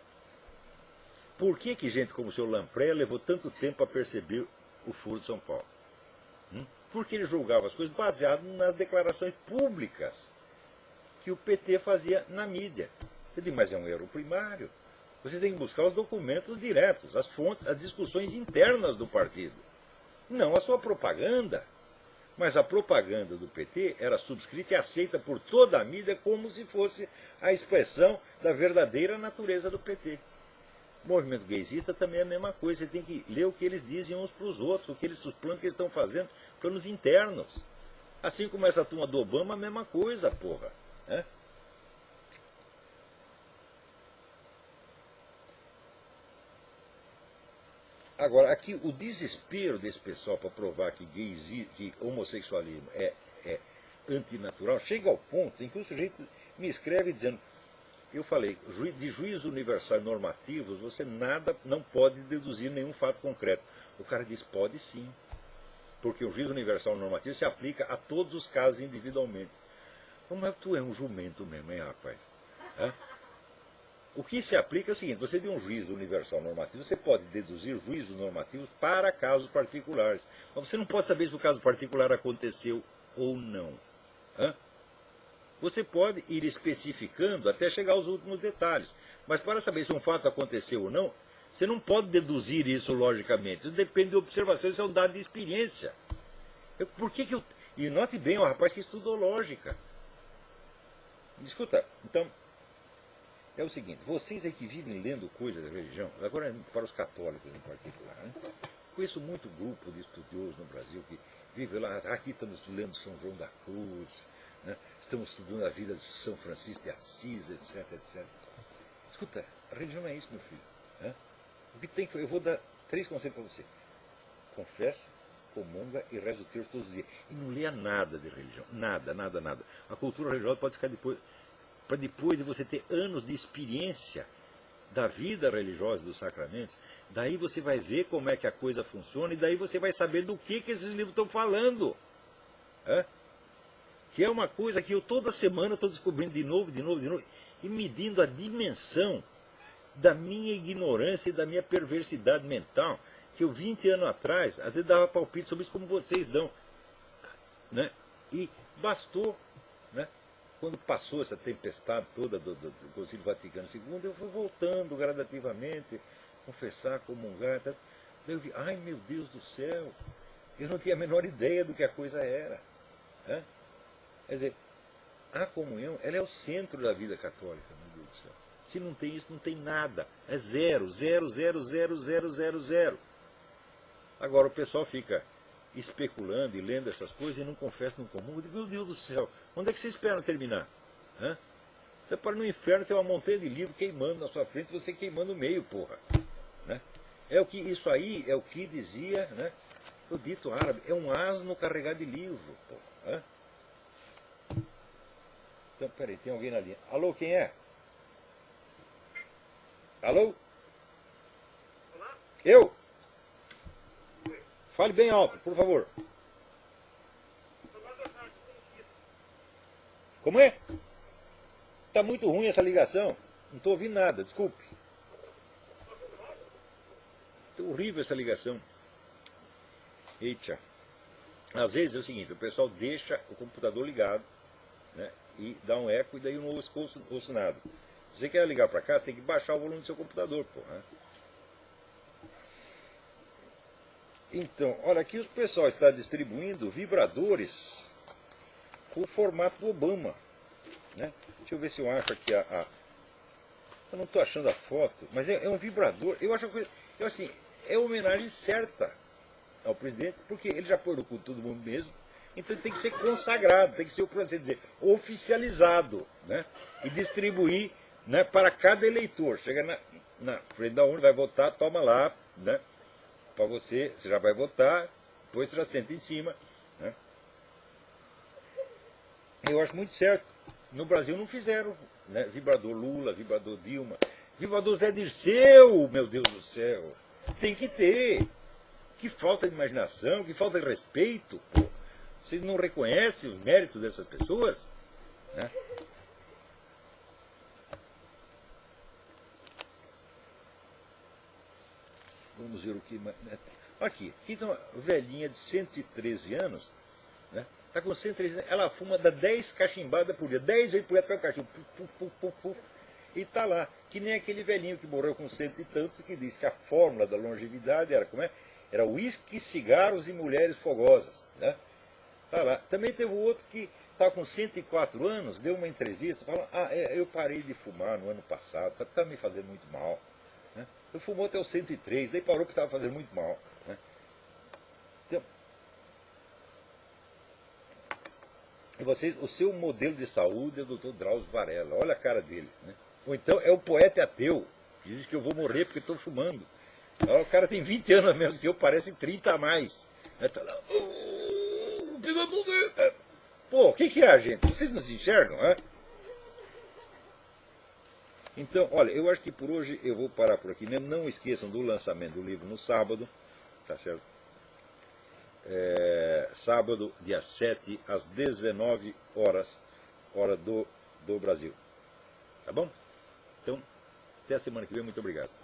S1: por que gente como o senhor Lampré levou tanto tempo para perceber o Foro de São Paulo? Porque ele julgava as coisas baseado nas declarações públicas que o PT fazia na mídia. Eu digo, mas é um erro primário. Você tem que buscar os documentos diretos, as fontes, as discussões internas do partido. Não a sua propaganda. Mas a propaganda do PT era subscrita e aceita por toda a mídia como se fosse a expressão da verdadeira natureza do PT. O movimento gaysista também é a mesma coisa. Você tem que ler o que eles dizem uns para os outros, os planos que eles estão fazendo, planos internos. Assim como essa turma do Obama, a mesma coisa, porra. Agora, aqui o desespero desse pessoal para provar que homossexualismo é antinatural chega ao ponto em que o sujeito me escreve dizendo, eu falei, de juízo universal e normativos, você não pode deduzir nenhum fato concreto. O cara diz, pode sim, porque o juízo universal e normativo se aplica a todos os casos individualmente. Como é que tu é um jumento mesmo, hein, rapaz? O que se aplica é o seguinte, você tem um juízo universal normativo, você pode deduzir juízos normativos para casos particulares. Mas você não pode saber se o caso particular aconteceu ou não. Você pode ir especificando até chegar aos últimos detalhes. Mas para saber se um fato aconteceu ou não, você não pode deduzir isso logicamente. Isso depende de observação, isso é um dado de experiência. E note bem, o rapaz que estudou lógica. Escuta, então, é o seguinte, vocês aí que vivem lendo coisas da religião, agora para os católicos em particular, conheço muito grupo de estudiosos no Brasil que vive lá, aqui estamos lendo São João da Cruz, estamos estudando a vida de São Francisco de Assis, etc, etc. Escuta, a religião é isso, meu filho. O que tem que, eu vou dar 3 conselhos para você. Confessa, comunga e reza o terço todos os dias. E não leia nada de religião. Nada, nada, nada. A cultura religiosa pode ficar para depois de você ter anos de experiência da vida religiosa, dos sacramentos, daí você vai ver como é que a coisa funciona e daí você vai saber do que esses livros estão falando. Que é uma coisa que eu toda semana estou descobrindo de novo, e medindo a dimensão da minha ignorância e da minha perversidade mental, que eu 20 anos atrás, às vezes dava palpite sobre isso como vocês dão. E bastou, quando passou essa tempestade toda do Concílio Vaticano II, eu fui voltando gradativamente, confessar, comungar, daí eu vi, ai meu Deus do céu, eu não tinha a menor ideia do que a coisa era. Quer dizer, a comunhão, ela é o centro da vida católica, meu Deus do céu. Se não tem isso, não tem nada. É 0, 0, 0, 0, 0, 0, 0. Agora o pessoal fica especulando e lendo essas coisas e não confessa, não comunga. Eu digo, meu Deus do céu, onde é que vocês esperam terminar? Você para no inferno, você tem uma montanha de livro queimando na sua frente, você queimando o meio, porra. Isso aí é o que dizia, o dito árabe, é um asno carregado de livro, porra. Então, peraí, tem alguém na linha. Alô, quem é? Alô?
S2: Olá?
S1: Eu? Fale bem alto, por favor. Como é? Está muito ruim essa ligação. Não estou ouvindo nada, desculpe. Está horrível essa ligação. Eita. Às vezes é o seguinte, o pessoal deixa o computador ligado, e dá um eco e daí eu não ouço nada. Se você quer ligar para cá, você tem que baixar o volume do seu computador, pô. Então, olha, aqui o pessoal está distribuindo vibradores com o formato do Obama. Né? Deixa eu ver se eu acho aqui eu não estou achando a foto, mas é um vibrador. Eu acho que assim, é homenagem certa ao presidente, porque ele já pôs no cu todo mundo mesmo, então ele tem que ser consagrado, tem que ser, por assim dizer, oficializado, né? E distribuir, né, para cada eleitor. Chega na frente da urna, vai votar, toma lá, né? Para você já vai votar, depois você já senta em cima. Né? Eu acho muito certo. No Brasil não fizeram, né? Vibrador Lula, vibrador Dilma, vibrador Zé Dirceu, meu Deus do céu. Tem que ter. Que falta de imaginação, que falta de respeito. Pô. Vocês não reconhecem os méritos dessas pessoas? Né? Vamos ver o que... Aqui então, velhinha de 113 anos, né? Está com 113 anos, ela fuma, dá 10 cachimbadas por dia, 10 vezes por dia, pega o cachimbo, e está lá. Que nem aquele velhinho que morreu com 100 e tantos, que disse que a fórmula da longevidade era, como é? Era uísque, cigarros e mulheres fogosas. Né? Tá lá. Também teve outro que está com 104 anos, deu uma entrevista, falou, eu parei de fumar no ano passado, sabe, está me fazendo muito mal. Né? Eu fumou até os 103, daí parou que estava fazendo muito mal. Né? Então, e vocês, o seu modelo de saúde é o Dr. Drauzio Varela, olha a cara dele. Né? Ou então é o poeta ateu, que diz que eu vou morrer porque estou fumando. O cara tem 20 anos menos que eu, parece 30 a mais. Tá lá, pô, o que é, gente? Vocês não se enxergam, né? Então, olha, eu acho que por hoje eu vou parar por aqui mesmo. Não esqueçam do lançamento do livro no sábado, tá certo? Sábado, dia 7, às 19 horas, hora do Brasil. Tá bom? Então, até a semana que vem. Muito obrigado.